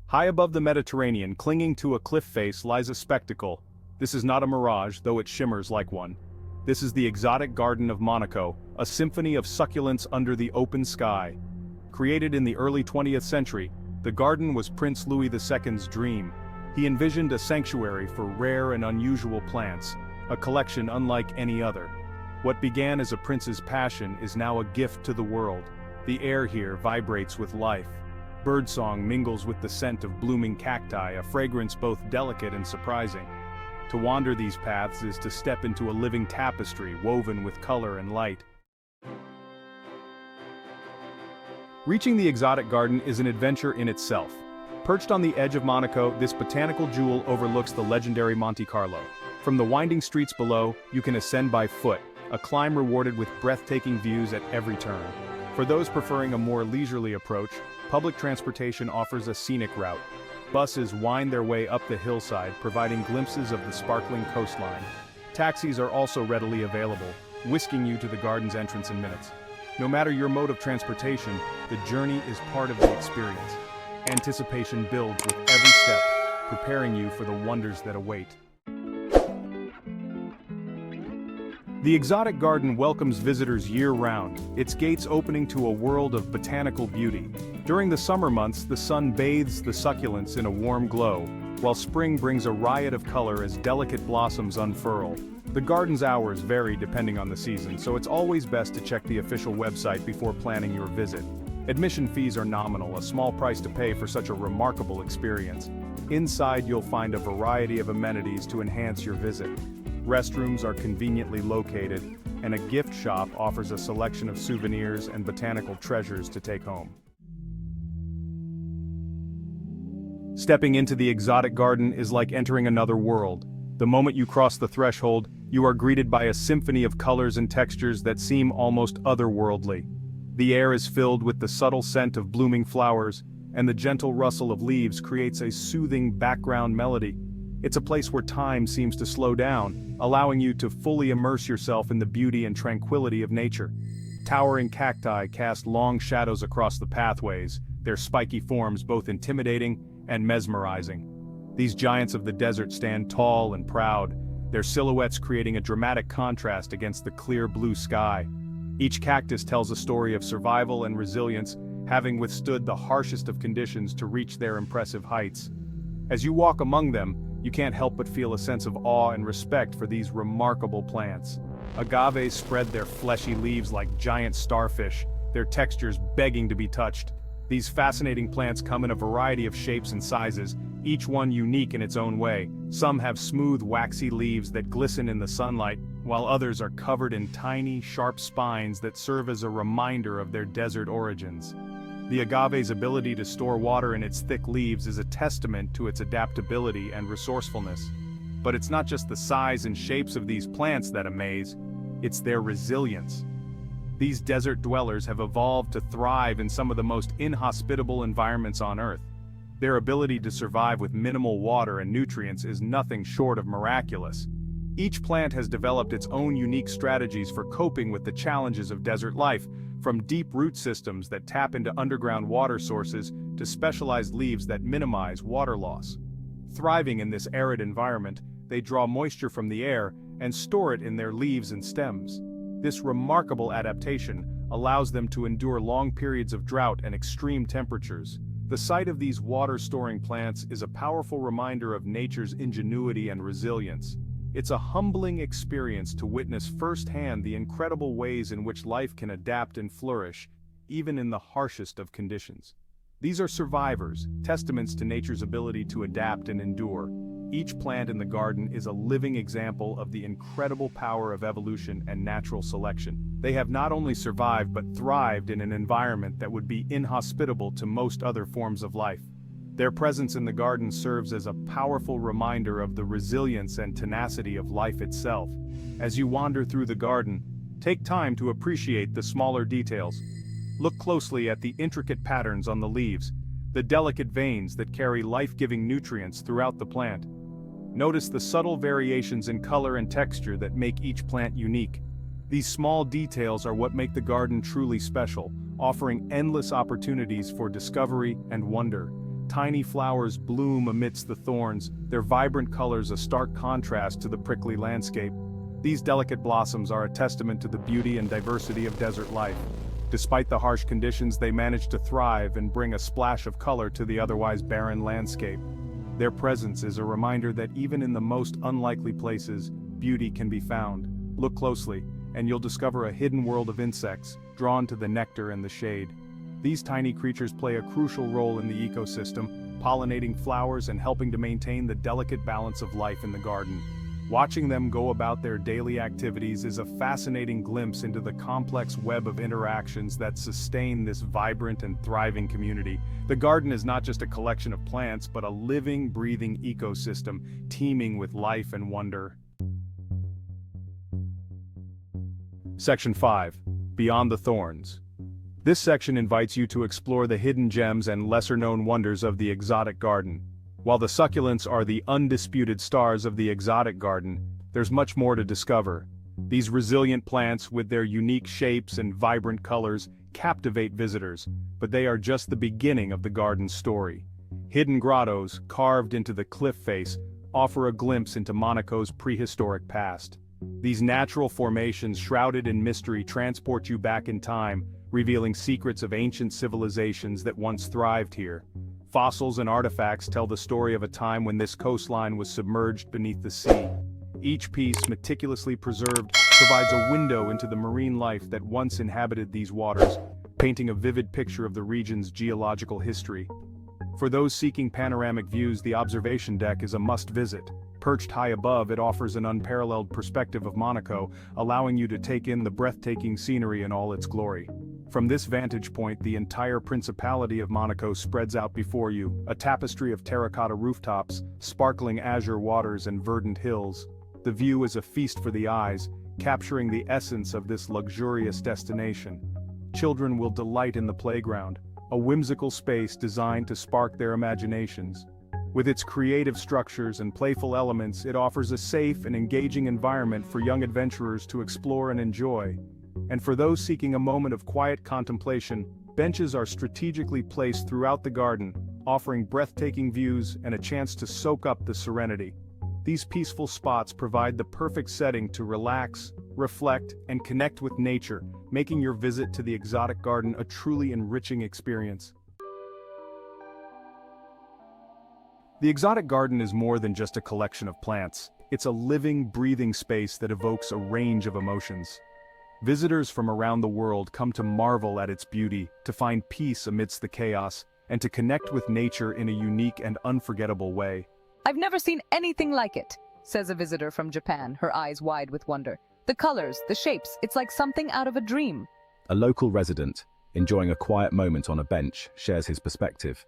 High above the Mediterranean, clinging to a cliff face, lies a spectacle. This is not a mirage, though it shimmers like one. This is the Exotic Garden of Monaco, a symphony of succulents under the open sky. Created in the early 20th century, the garden was Prince Louis II's dream. He envisioned a sanctuary for rare and unusual plants, a collection unlike any other. What began as a prince's passion is now a gift to the world. The air here vibrates with life. Birdsong mingles with the scent of blooming cacti, a fragrance both delicate and surprising. To wander these paths is to step into a living tapestry woven with color and light. Reaching the exotic garden is an adventure in itself. Perched on the edge of Monaco, this botanical jewel overlooks the legendary Monte Carlo. From the winding streets below, you can ascend by foot, a climb rewarded with breathtaking views at every turn. For those preferring a more leisurely approach, public transportation offers a scenic route. Buses wind their way up the hillside, providing glimpses of the sparkling coastline. Taxis are also readily available, whisking you to the garden's entrance in minutes. No matter your mode of transportation, the journey is part of the experience. Anticipation builds with every step, preparing you for the wonders that await. The exotic garden welcomes visitors year-round, its gates opening to a world of botanical beauty. During the summer months, the sun bathes the succulents in a warm glow, while spring brings a riot of color as delicate blossoms unfurl. The garden's hours vary depending on the season, so it's always best to check the official website before planning your visit. Admission fees are nominal, a small price to pay for such a remarkable experience. Inside, you'll find a variety of amenities to enhance your visit. Restrooms are conveniently located, and a gift shop offers a selection of souvenirs and botanical treasures to take home. Stepping into the exotic garden is like entering another world. The moment you cross the threshold, you are greeted by a symphony of colors and textures that seem almost otherworldly. The air is filled with the subtle scent of blooming flowers, and the gentle rustle of leaves creates a soothing background melody. It's a place where time seems to slow down, allowing you to fully immerse yourself in the beauty and tranquility of nature. Towering cacti cast long shadows across the pathways, their spiky forms both intimidating and mesmerizing. These giants of the desert stand tall and proud, their silhouettes creating a dramatic contrast against the clear blue sky. Each cactus tells a story of survival and resilience, having withstood the harshest of conditions to reach their impressive heights. As you walk among them, you can't help but feel a sense of awe and respect for these remarkable plants. Agaves spread their fleshy leaves like giant starfish, their textures begging to be touched. These fascinating plants come in a variety of shapes and sizes, each one unique in its own way. Some have smooth, waxy leaves that glisten in the sunlight, while others are covered in tiny, sharp spines that serve as a reminder of their desert origins. The agave's ability to store water in its thick leaves is a testament to its adaptability and resourcefulness. But it's not just the size and shapes of these plants that amaze, it's their resilience. These desert dwellers have evolved to thrive in some of the most inhospitable environments on Earth. Their ability to survive with minimal water and nutrients is nothing short of miraculous. Each plant has developed its own unique strategies for coping with the challenges of desert life, from deep root systems that tap into underground water sources to specialized leaves that minimize water loss. Thriving in this arid environment, they draw moisture from the air and store it in their leaves and stems. This remarkable adaptation allows them to endure long periods of drought and extreme temperatures. The sight of these water-storing plants is a powerful reminder of nature's ingenuity and resilience. It's a humbling experience to witness firsthand the incredible ways in which life can adapt and flourish, even in the harshest of conditions. These are survivors, testaments to nature's ability to adapt and endure. Each plant in the garden is a living example of the incredible power of evolution and natural selection. They have not only survived but thrived in an environment that would be inhospitable to most other forms of life. Their presence in the garden serves as a powerful reminder of the resilience and tenacity of life itself. As you wander through the garden, take time to appreciate the smaller details. Look closely at the intricate patterns on the leaves, the delicate veins that carry life-giving nutrients throughout the plant. Notice the subtle variations in color and texture that make each plant unique. These small details are what make the garden truly special, offering endless opportunities for discovery and wonder. Tiny flowers bloom amidst the thorns, their vibrant colors a stark contrast to the prickly landscape. These delicate blossoms are a testament to the beauty and diversity of desert life. Despite the harsh conditions, they manage to thrive and bring a splash of color to the otherwise barren landscape. Their presence is a reminder that even in the most unlikely places, beauty can be found. Look closely, and you'll discover a hidden world of insects, drawn to the nectar and the shade. These tiny creatures play a crucial role in the ecosystem, pollinating flowers and helping to maintain the delicate balance of life in the garden. Watching them go about their daily activities is a fascinating glimpse into the complex web of interactions that sustain this vibrant and thriving community. The garden is not just a collection of plants, but a living, breathing ecosystem, teeming with life and wonder. Section 5. Beyond the Thorns. This section invites you to explore the hidden gems and lesser-known wonders of the exotic garden. While the succulents are the undisputed stars of the exotic garden, there's much more to discover. These resilient plants, with their unique shapes and vibrant colors, captivate visitors, but they are just the beginning of the garden's story. Hidden grottos, carved into the cliff face, offer a glimpse into Monaco's prehistoric past. These natural formations, shrouded in mystery, transport you back in time, revealing secrets of ancient civilizations that once thrived here. Fossils and artifacts tell the story of a time when this coastline was submerged beneath the sea. Each piece, meticulously preserved, provides a window into the marine life that once inhabited these waters, painting a vivid picture of the region's geological history. For those seeking panoramic views, the observation deck is a must-visit. Perched high above, it offers an unparalleled perspective of Monaco, allowing you to take in the breathtaking scenery in all its glory. From this vantage point, the entire Principality of Monaco spreads out before you, a tapestry of terracotta rooftops, sparkling azure waters and verdant hills. The view is a feast for the eyes, capturing the essence of this luxurious destination. Children will delight in the playground, a whimsical space designed to spark their imaginations. With its creative structures and playful elements, it offers a safe and engaging environment for young adventurers to explore and enjoy. And for those seeking a moment of quiet contemplation, benches are strategically placed throughout the garden, offering breathtaking views and a chance to soak up the serenity. These peaceful spots provide the perfect setting to relax, reflect, and connect with nature, making your visit to the exotic garden a truly enriching experience. The exotic garden is more than just a collection of plants. It's a living, breathing space that evokes a range of emotions. Visitors from around the world come to marvel at its beauty, to find peace amidst the chaos, and to connect with nature in a unique and unforgettable way. "I've never seen anything like it," says a visitor from Japan, her eyes wide with wonder. "The colors, the shapes, it's like something out of a dream." A local resident, enjoying a quiet moment on a bench, shares his perspective.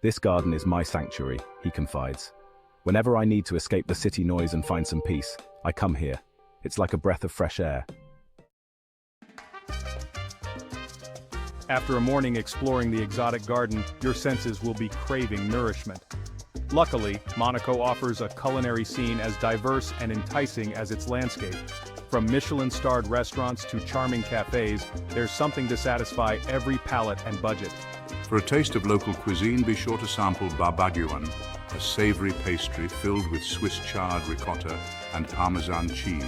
"This garden is my sanctuary," he confides. "Whenever I need to escape the city noise and find some peace, I come here. It's like a breath of fresh air." After a morning exploring the exotic garden, your senses will be craving nourishment. Luckily, Monaco offers a culinary scene as diverse and enticing as its landscape. From Michelin-starred restaurants to charming cafes, there's something to satisfy every palate and budget. For a taste of local cuisine, be sure to sample barbagian, a savory pastry filled with Swiss chard ricotta and Parmesan cheese.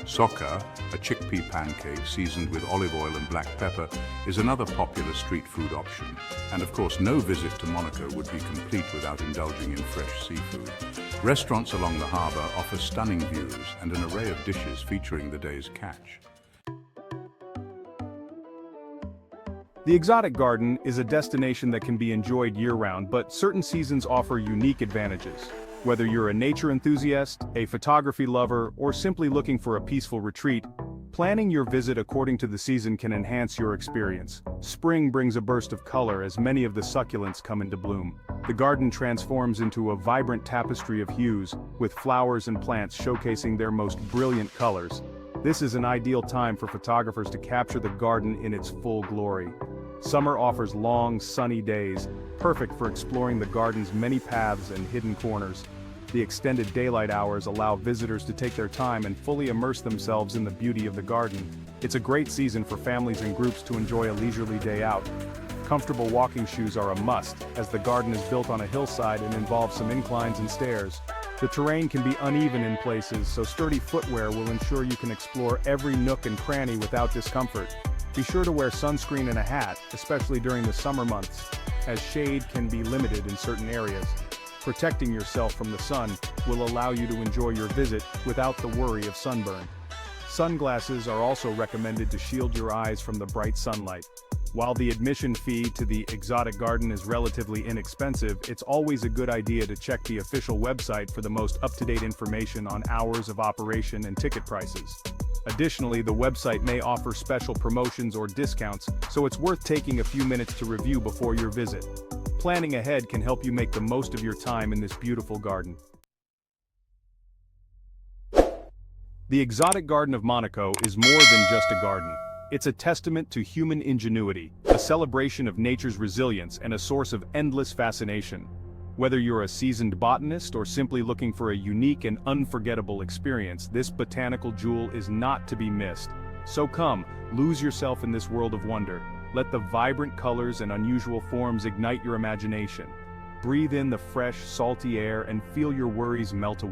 Socca, a chickpea pancake seasoned with olive oil and black pepper, is another popular street food option. And of course, no visit to Monaco would be complete without indulging in fresh seafood. Restaurants along the harbour offer stunning views and an array of dishes featuring the day's catch. The exotic garden is a destination that can be enjoyed year-round, but certain seasons offer unique advantages. Whether you're a nature enthusiast, a photography lover, or simply looking for a peaceful retreat, planning your visit according to the season can enhance your experience. Spring brings a burst of color as many of the succulents come into bloom. The garden transforms into a vibrant tapestry of hues, with flowers and plants showcasing their most brilliant colors. This is an ideal time for photographers to capture the garden in its full glory. Summer offers long, sunny days, perfect for exploring the garden's many paths and hidden corners. The extended daylight hours allow visitors to take their time and fully immerse themselves in the beauty of the garden. It's a great season for families and groups to enjoy a leisurely day out. Comfortable walking shoes are a must, as the garden is built on a hillside and involves some inclines and stairs. The terrain can be uneven in places, so sturdy footwear will ensure you can explore every nook and cranny without discomfort. Be sure to wear sunscreen and a hat, especially during the summer months, as shade can be limited in certain areas. Protecting yourself from the sun will allow you to enjoy your visit without the worry of sunburn. Sunglasses are also recommended to shield your eyes from the bright sunlight. While the admission fee to the Exotic Garden is relatively inexpensive, it's always a good idea to check the official website for the most up-to-date information on hours of operation and ticket prices. Additionally, the website may offer special promotions or discounts, so it's worth taking a few minutes to review before your visit. Planning ahead can help you make the most of your time in this beautiful garden. The Exotic Garden of Monaco is more than just a garden. It's a testament to human ingenuity, a celebration of nature's resilience, and a source of endless fascination. Whether you're a seasoned botanist or simply looking for a unique and unforgettable experience, this botanical jewel is not to be missed. So come, lose yourself in this world of wonder. Let the vibrant colors and unusual forms ignite your imagination. Breathe in the fresh, salty air and feel your worries melt away.